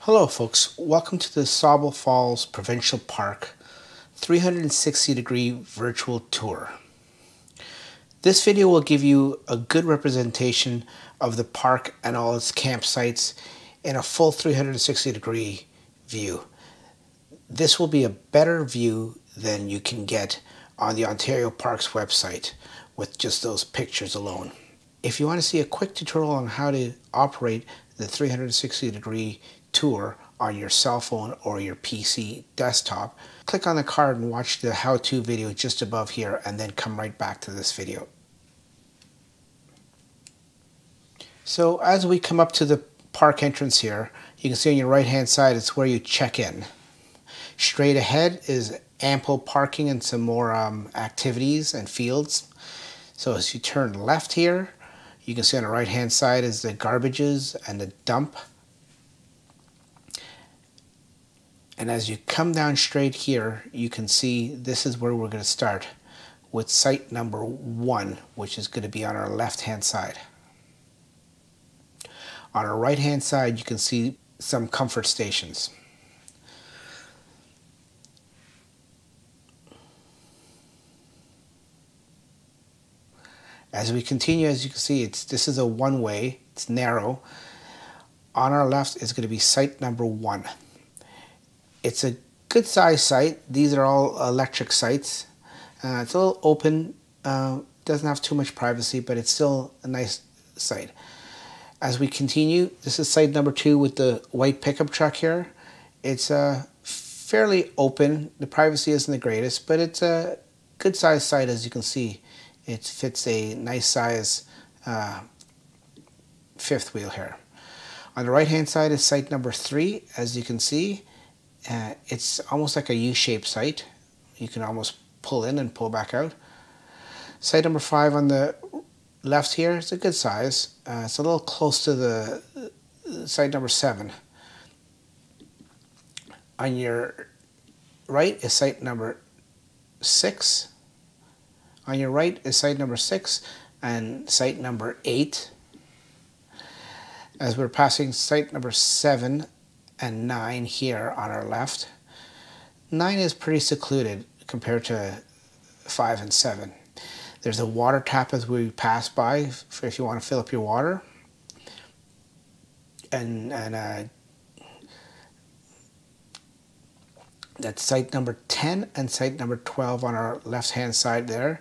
Hello folks, welcome to the Sauble Falls Provincial Park 360-degree virtual tour. This video will give you a good representation of the park and all its campsites in a full 360-degree view. This will be a better view than you can get on the Ontario Parks website with just those pictures alone. If you want to see a quick tutorial on how to operate the 360-degree tour on your cell phone or your PC desktop, click on the card and watch the how-to video just above here and then come right back to this video. So as we come up to the park entrance here, you can see on your right hand side it's where you check in. Straight ahead is ample parking and some more activities and fields. So as you turn left here, you can see on the right hand side is the garbages and the dump. And as you come down straight here, you can see this is where we're going to start with site number 1, which is going to be on our left hand side. On our right hand side, you can see some comfort stations. As we continue, as you can see, this is a one-way, it's narrow. On our left is going to be site number 1. It's a good size site. These are all electric sites. It's a little open, doesn't have too much privacy, but it's still a nice site. As we continue, this is site number 2 with the white pickup truck here. It's fairly open. The privacy isn't the greatest, but it's a good size site. As you can see, it fits a nice size fifth wheel here. On the right hand side is site number 3. As you can see, it's almost like a U-shaped site. You can almost pull in and pull back out. Site number 5 on the left here is a good size. It's a little close to the site number 7. On your right is site number 6. On your right is site number 6 and site number 8. As we're passing site number 7 and 9 here on our left. 9 is pretty secluded compared to 5 and 7. There's a water tap as we pass by if you want to fill up your water. And that's site number 10 and site number 12 on our left hand side there.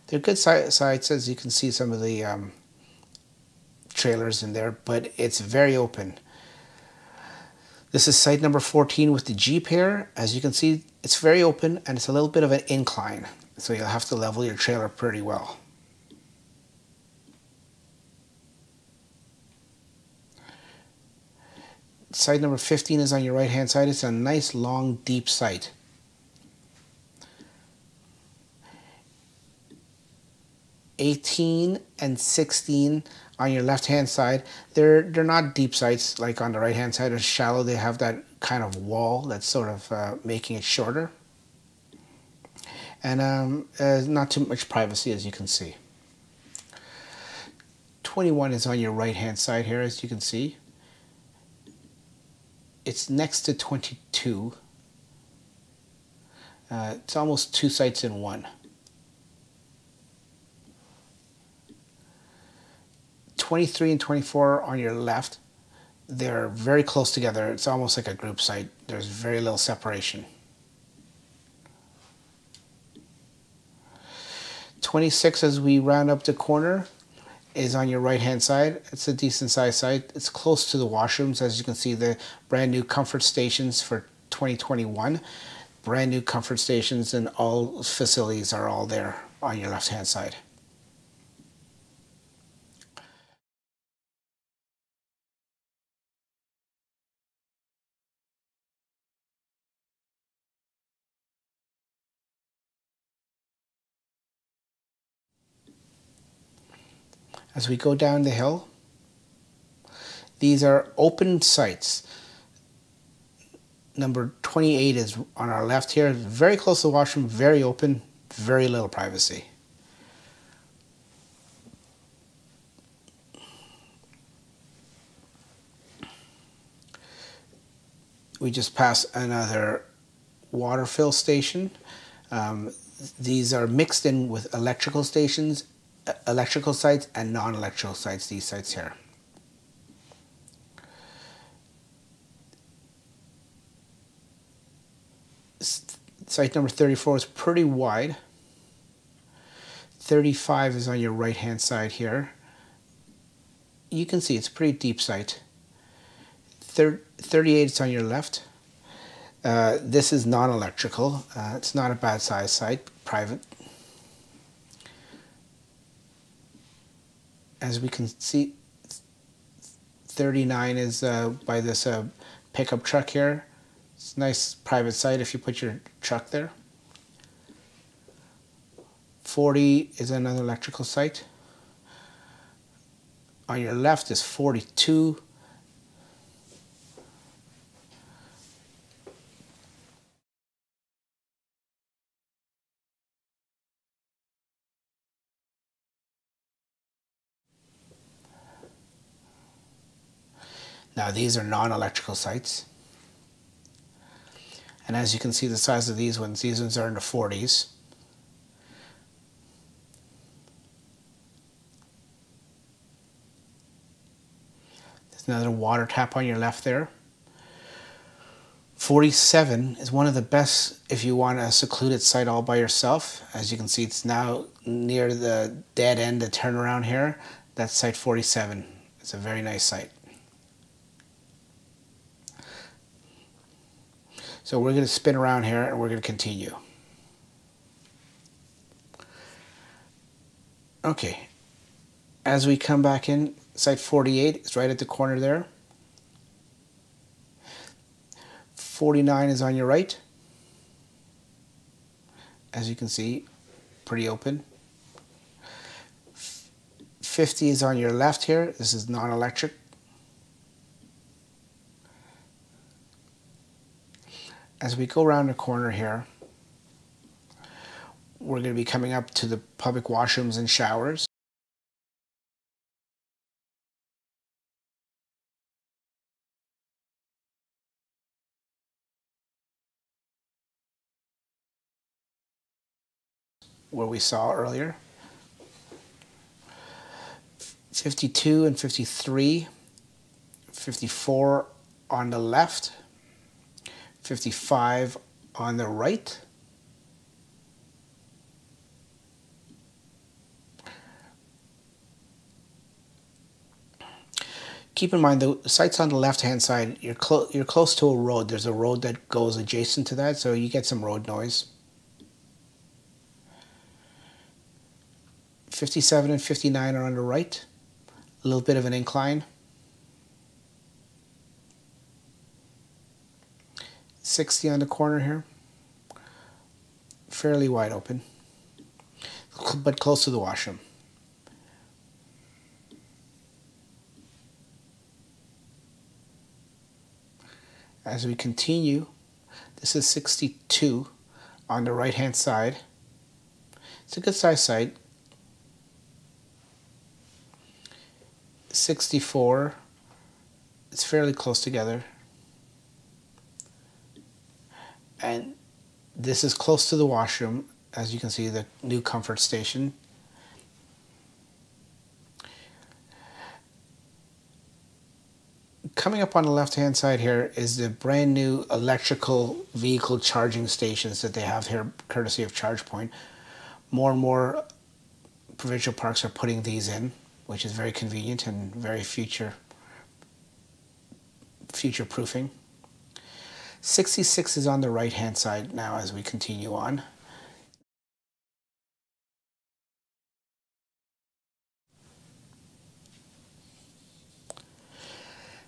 They're good sites, as you can see some of the trailers in there, but it's very open. This is site number 14 with the Jeep here. As you can see, it's very open and it's a little bit of an incline, so you'll have to level your trailer pretty well. Site number 15 is on your right hand side. It's a nice long deep site. '18 and 16 on your left hand side, they're not deep sites like on the right hand side. They're shallow. They have that kind of wall that's sort of making it shorter, and not too much privacy, as you can see. 21 is on your right hand side here, as you can see. It's next to 22. It's almost 2 sites in one. 23 and 24 on your left, they're very close together. It's almost like a group site. There's very little separation. 26, as we round up the corner, is on your right hand side. It's a decent sized site. It's close to the washrooms. As you can see, the brand new comfort stations for 2021. Brand new comfort stations, and all facilities are all there on your left hand side. As we go down the hill, these are open sites. Number 28 is on our left here, very close to the washroom, very open, very little privacy. we just passed another water fill station. These are mixed in with electrical stations, electrical sites and non-electrical sites, these sites here. Site number 34 is pretty wide. 35 is on your right hand side here. You can see it's a pretty deep site. 38 is on your left. This is non-electrical. It's not a bad size site, private. As we can see, 39 is by this pickup truck here. It's a nice private site if you put your truck there. 40 is another electrical site. On your left is 42. Now these are non-electrical sites. And as you can see the size of these ones are in the 40s. There's another water tap on your left there. 47 is one of the best if you want a secluded site all by yourself. As you can see, it's now near the dead end, the turnaround here. That's site 47. It's a very nice site. So we're going to spin around here and we're going to continue. Okay, as we come back in, site 48 is right at the corner there. 49 is on your right. As you can see, pretty open. 50 is on your left here. This is non-electric. As we go around the corner here, we're going to be coming up to the public washrooms and showers. Where we saw earlier. 52 and 53, 54 on the left, 55 on the right. Keep in mind the sites on the left hand side, you're close to a road. There's a road that goes adjacent to that, so you get some road noise. 57 and 59 are on the right. A little bit of an incline. 60 on the corner here. Fairly wide open, but close to the washroom. As we continue, this is 62 on the right hand side. It's a good size site. 64, it's fairly close together. And this is close to the washroom, as you can see, the new comfort station. Coming up on the left hand side here is the brand new electrical vehicle charging stations that they have here, courtesy of ChargePoint. More and more provincial parks are putting these in, which is very convenient and very future-proofing. 66 is on the right-hand side now as we continue on.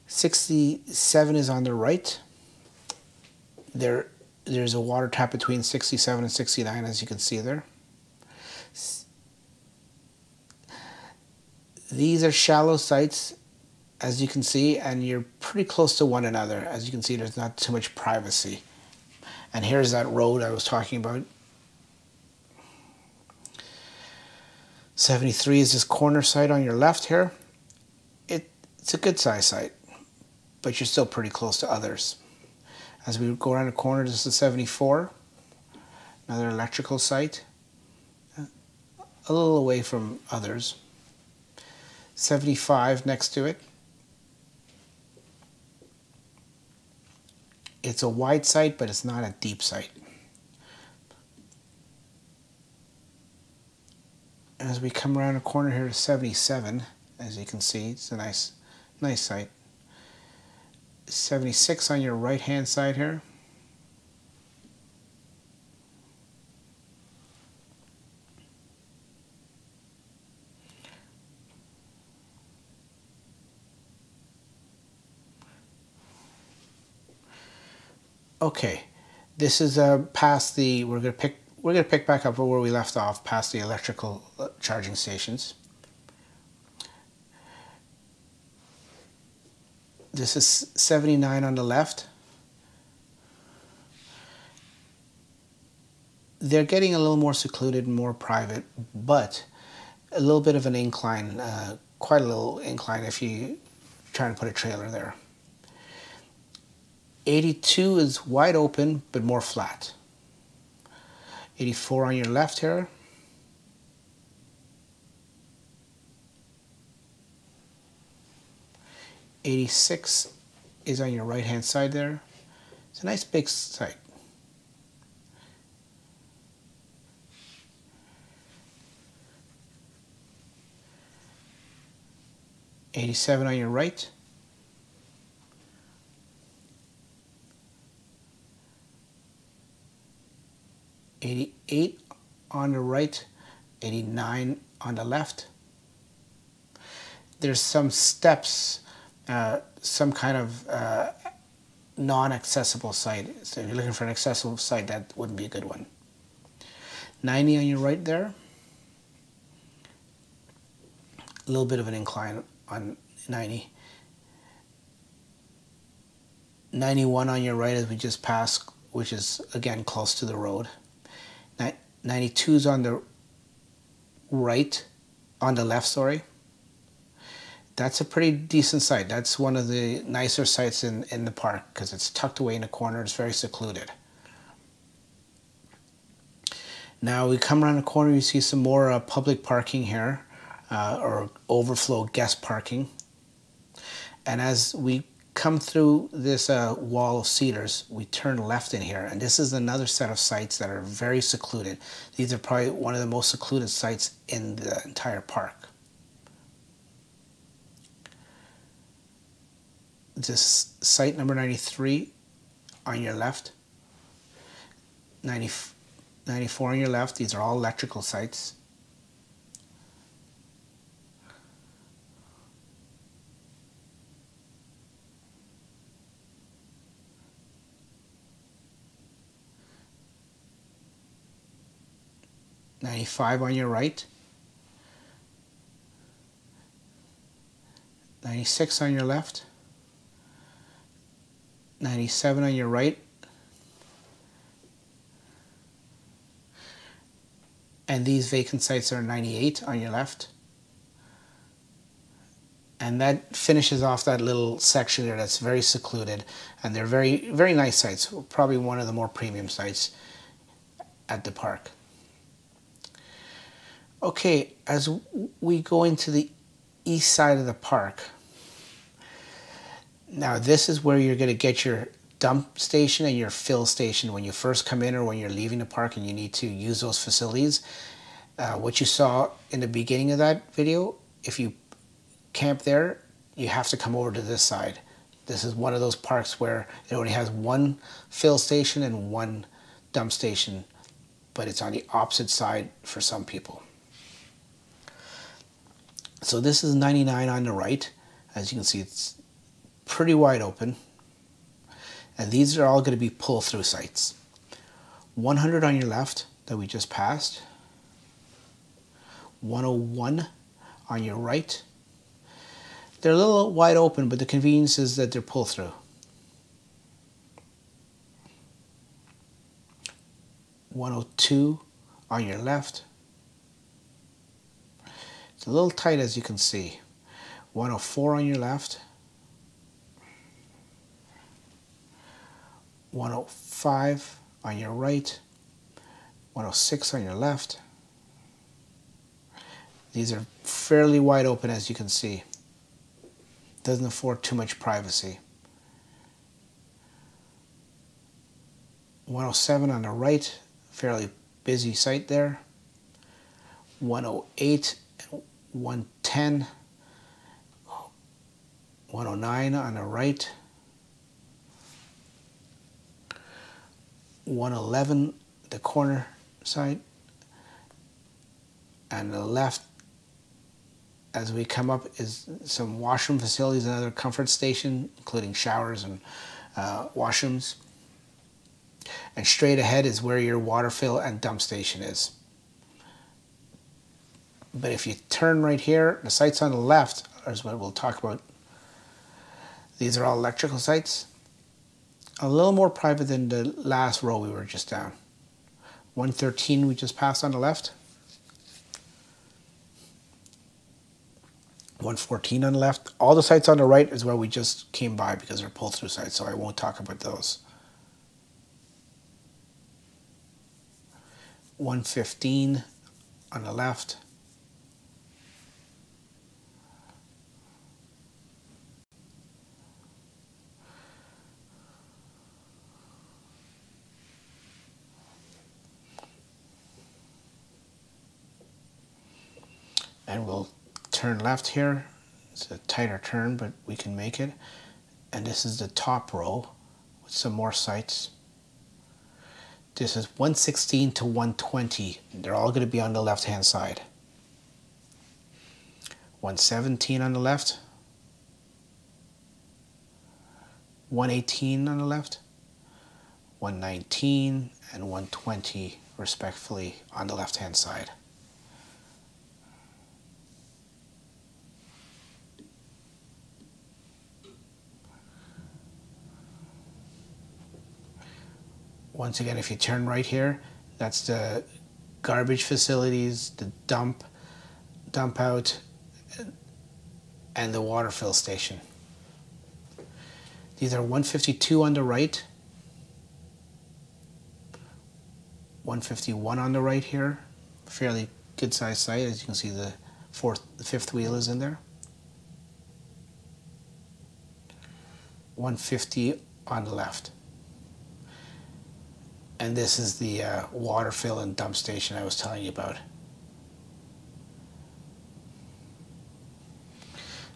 '67 is on the right. There's a water tap between 67 and 69, as you can see there. These are shallow sites, as you can see, and you're pretty close to one another. As you can see, there's not too much privacy. And here's that road I was talking about. 73 is this corner site on your left here. It's a good size site, but you're still pretty close to others. As we go around the corner, this is 74, another electrical site, a little away from others. 75 next to it. It's a wide site, but it's not a deep site. As we come around the corner here to 77, as you can see, it's a nice site. 76 on your right hand side here. Okay, this is past the, we're gonna pick back up where we left off, past the electrical charging stations. This is 79 on the left. They're getting a little more secluded and more private, but a little bit of an incline, quite a little incline if you try to put a trailer there. 82 is wide open, but more flat. 84 on your left here. '86 is on your right hand side there. It's a nice big site. '87 on your right. 88 on the right, 89 on the left. There's some steps, some kind of non-accessible site. So if you're looking for an accessible site, that wouldn't be a good one. 90 on your right there. A little bit of an incline on 90. 91 on your right as we just passed, which is again close to the road. 92 is on the right, on the left, sorry. That's a pretty decent site. That's one of the nicer sites in the park because it's tucked away in a corner. It's very secluded. Now we come around the corner, you see some more public parking here, or overflow guest parking. And as we come through this wall of cedars, we turn left in here, and this is another set of sites that are very secluded. These are probably one of the most secluded sites in the entire park. This site number 93 on your left, 94 on your left. These are all electrical sites. '95 on your right, 96 on your left, 97 on your right, and these vacant sites are 98 on your left. And that finishes off that little section there that's very secluded, and they're very, very nice sites, probably one of the more premium sites at the park. Okay, as we go into the east side of the park, now this is where you're going to get your dump station and your fill station when you first come in or when you're leaving the park and you need to use those facilities. What you saw in the beginning of that video, if you camp there, you have to come over to this side. This is one of those parks where it only has one fill station and one dump station, but it's on the opposite side for some people. So this is 99 on the right. As you can see, it's pretty wide open. And these are all going to be pull-through sites. 100 on your left that we just passed. 101 on your right. They're a little wide open, but the convenience is that they're pull-through. 102 on your left. It's a little tight as you can see. 104 on your left. 105 on your right, 106 on your left. These are fairly wide open, as you can see. Doesn't afford too much privacy. 107 on the right, fairly busy site there. 108 and 110. 109 on the right. 111 the corner side. And the left, as we come up, is some washroom facilities, another comfort station, including showers and washrooms. And straight ahead is where your water fill and dump station is. But if you turn right here, the sites on the left is what we'll talk about. These are all electrical sites. A little more private than the last row we were just down. 113 we just passed on the left. 114 on the left. All the sites on the right is where we just came by because they're pull-through sites, so I won't talk about those. 115 on the left. And we'll turn left here. It's a tighter turn, but we can make it. And this is the top row with some more sites. This is 116 to 120. They're all going to be on the left hand side. 117 on the left. 118 on the left. 119 and 120 respectively on the left hand side. Once again, if you turn right here, that's the garbage facilities, the dump out, and the water fill station. These are 152 on the right, 151 on the right here, fairly good sized site. As you can see, the fifth wheel is in there. 150 on the left. And this is the water fill and dump station I was telling you about.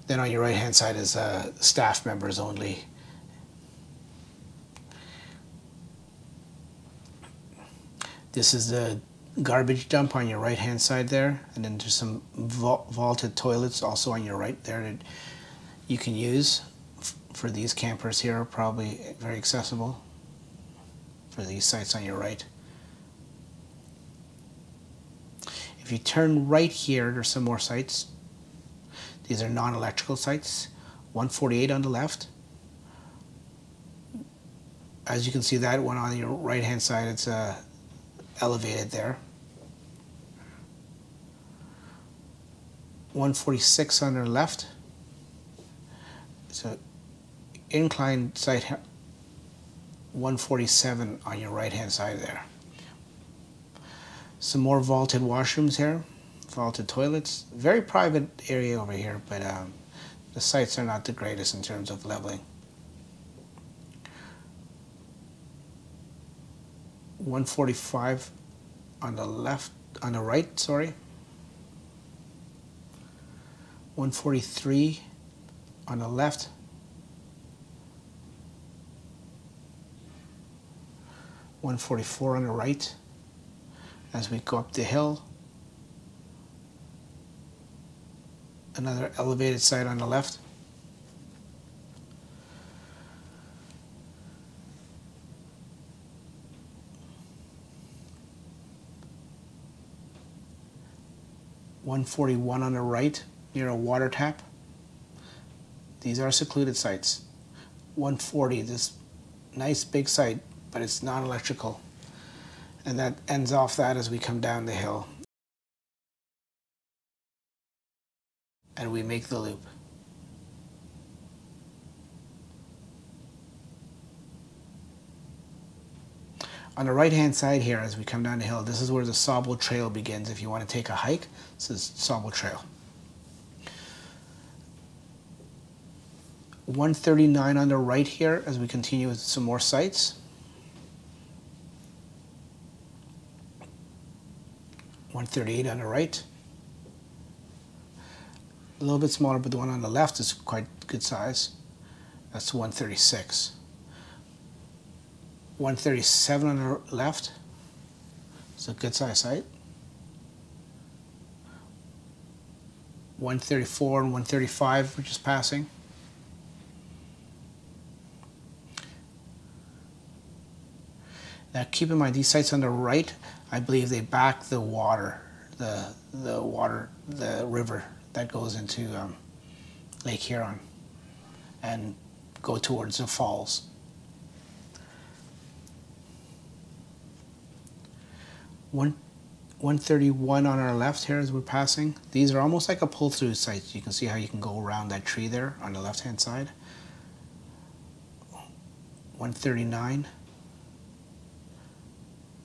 Then on your right hand side is staff members only. This is the garbage dump on your right hand side there, and then there's some vaulted toilets also on your right there that you can use for these campers here, probably very accessible for these sites on your right. If you turn right here, there's some more sites. These are non-electrical sites. 148 on the left. As you can see, that one on your right hand side, it's elevated there. 146 on the left. It's an inclined site. 147 on your right hand side there. Some more vaulted washrooms here, vaulted toilets. Very private area over here, but the sites are not the greatest in terms of leveling. 145 on the left, on the right, sorry. 143 on the left. 144 on the right as we go up the hill. Another elevated site on the left. $141 on the right near a water tap. These are secluded sites. 140, this nice big site, but it's non-electrical, and that ends off that as we come down the hill and we make the loop. On the right hand side here, as we come down the hill, this is where the Sauble Trail begins. If you want to take a hike, this is Sauble Trail. 139 on the right here as we continue with some more sites. 138 on the right. A little bit smaller, but the one on the left is quite good size. That's 136. 137 on the left. It's a good size site. 134 and 135, which is passing. Now keep in mind, these sites on the right, I believe they back the water, the river that goes into Lake Huron and go towards the falls. 131 on our left here as we're passing. These are almost like a pull-through site. You can see how you can go around that tree there on the left-hand side. 139.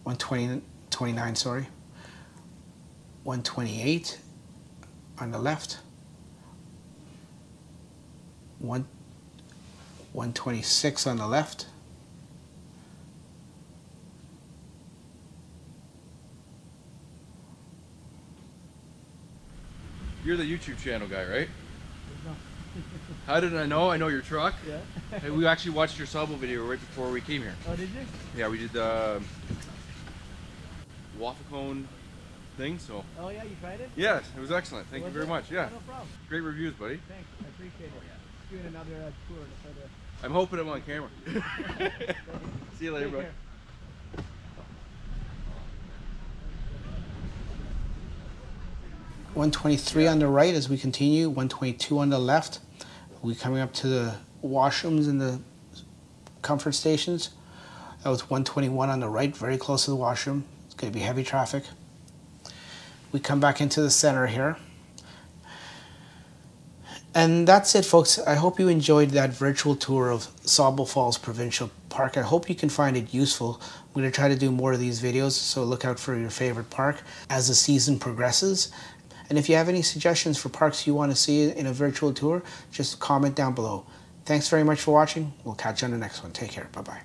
129, sorry. 128 on the left. 126 on the left. You're the YouTube channel guy, right? No. How did I know? I know your truck. Yeah. Hey, we actually watched your Sauble video right before we came here. Oh, did you? Yeah, we did the waffle cone thing, so. Oh yeah, you tried it? Yes, it was excellent. Thank you very much. Yeah. Oh, no problem. Great reviews, buddy. Thanks, I appreciate it. Doing another tour. I'm hoping I'm on camera. See you later, bro. 123 on the right as we continue, 122 on the left. We're coming up to the washrooms and the comfort stations. That was 121 on the right, very close to the washroom. It's going to be heavy traffic. We come back into the center here. And that's it, folks. I hope you enjoyed that virtual tour of Sauble Falls Provincial Park. I hope you can find it useful. I'm going to try to do more of these videos, so look out for your favorite park as the season progresses. And if you have any suggestions for parks you want to see in a virtual tour, just comment down below. Thanks very much for watching. We'll catch you on the next one. Take care. Bye-bye.